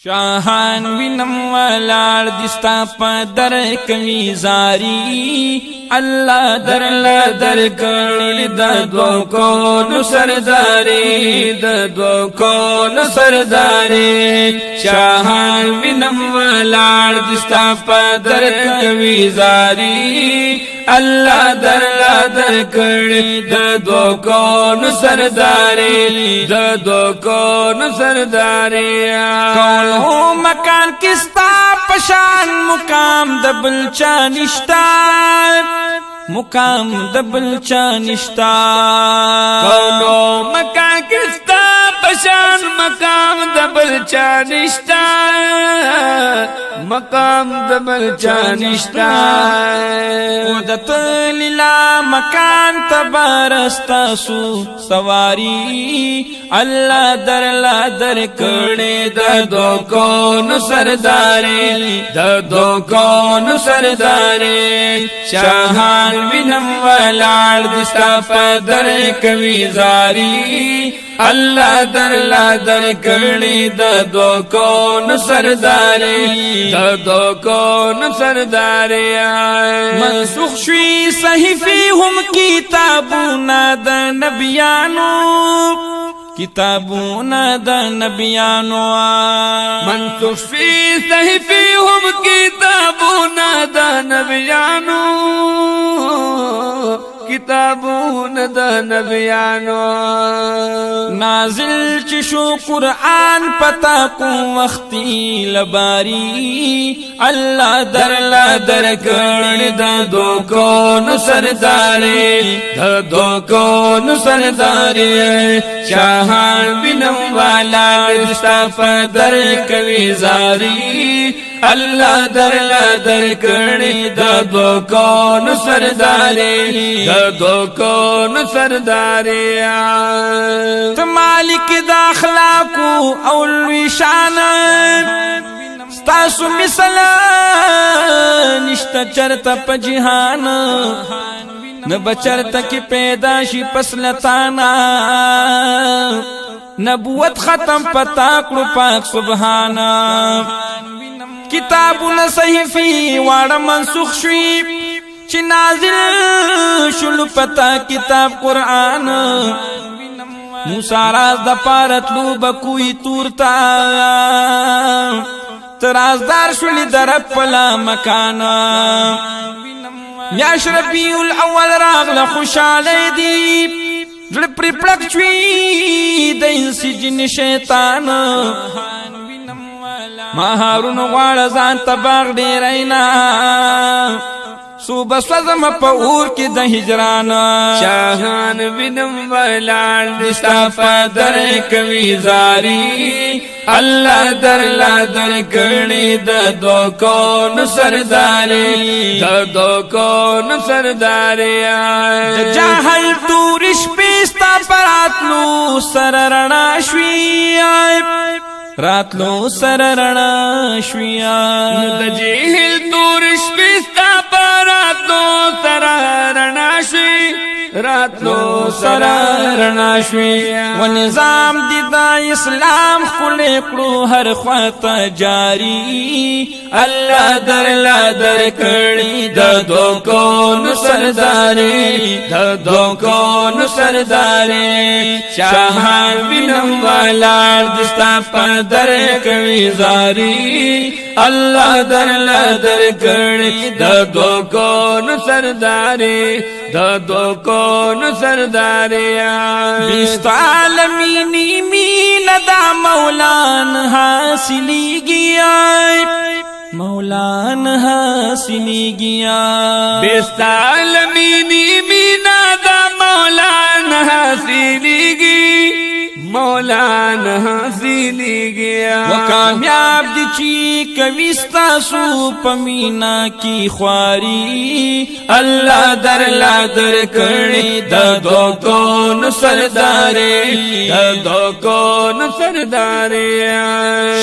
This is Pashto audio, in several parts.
شاهان وینم ولار دستا پا در کمی زاری اللہ در کړي د دو کونو سرداری د دو کونو سرداری شاهان وینم ولار دستا پا در کمی زاری اللہ در کړي د دو کونو سرداری د دو کونو سرداری کونو مکان کستا پشان مقام دبل چانشتا مقام دبل چانشتا کونو مکان کستا پشان مقام دبل چانشتا مقام دبل چانشتا ودت لیلا مکان تبارستا سو سواری اللہ در کړي د دو کونو سرداری د دو کونو سرداری شاهان وینم ولار دستا په در کوي زاری اللہ در کړي د دو کونو سرداری د دو کونو سرداری منسوخ شوی صحیفی هم کتابونه د نبیانو کتابونه د نبیانو منسوخ شوی صحیفی هم کتابونه د نبیانو کتابون د نبیانو نازل چشو قرآن پتا کو وقتی لباری اللہ در کړي د دو کونو سرداری د دو کونو سرداری شاهان وینم والا دستا په در کوي زاری اللہ در کړي د دو کونو سرداری د دو کونو سرداری ته مالک د اخلاقو او لوی شان ستاسو مثال نشته چرته په جهان نه بچرته کې پیدا شي پسلتانا نبوت ختم پتا کړو پاک سبحانا کتابونه صحیفی واړه منسوخ شوی چې نازل شول پتا کتاب قرآن موسی راز د پارتلو بکوی تورتا ترازدار شولی در پلا مکانا میاش ربیع الاول راغل خوشالی دی زړه پرې پړک شوی د انسي جن شیطان ما هارون غواړه ځان ته باغ ډېرینا صوبه سوزم په اور کې د هجران شاهان وینم ولار دستا په در کوي زاری اللہ در کړي د دو کونو سرداری د دو کونو سرداری جاهل تورش پیستا پراتلو سر رڼا شوی راتلو سر رڼا شوی د جاهل تورش پیستا پراتلو سر رڼا شوی راتلو سر رڼا شوی و نظام دی دا اسلام خلی کړو هر خواته جاری اللہ در کړي د دو کونو سرداری د دو کونو سرداری شاهان وینم ولار دستا په در کوي زاری اللہ در کړي د دو کونو سرداری د دو کونو سرداری بیست عالمینی مین دا مولان حاصلی گیا مولان حاصلی گیا بیست عالمینی مین دا مولان حاصلی گیا مولان حاصلی گیا و کامیاب دی چی کویستا سو پمینا کی خواری اللہ در کړي د دو کونو سرداری د دو کونو سرداری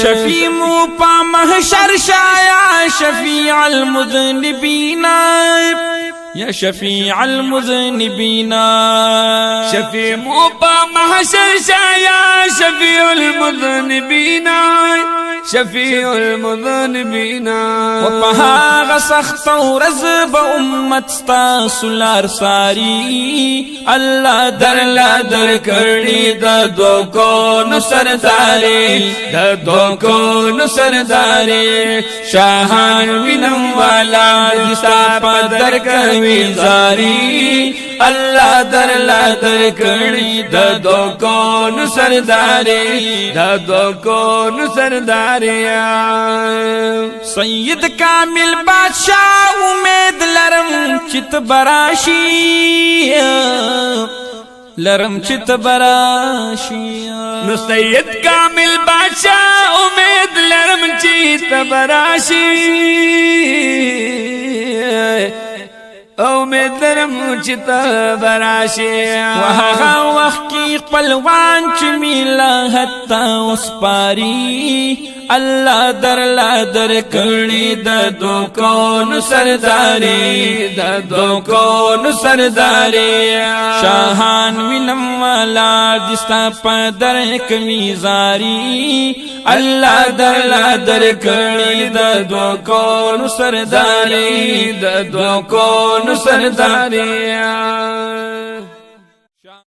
شفیع مو پا محشر شایا شفیع المذنبین یا شفیع المذنبین شفیع مو پا محشر شایا شفیع المذنبین شفیع المذنبین وپہاغ سخت ورځ به امت ستاسو لار ساری الله درلا در کړي د دوکونو سرداري د دوکونو سرداري شاهان وینم والا دستا پدر کوي زاري الله درلا در کړي د دوکونو سرداري د دوکونو سرداري سید کامل بادشاہ امید لرم چت براشی لرم چت براشی نو سید کامل بادشاہ امید لرم چت براشی امید لرم چت براشی وهغه وخت کی خپلوان چې میلا حتا وسپاری الله درلا در کړي د دوکونو سرداري د دوکونو سرداري شاهان وینم والا دستا پدر کمی زاری الله درلا در کړي د دوکونو سرداري د دوکونو سرداري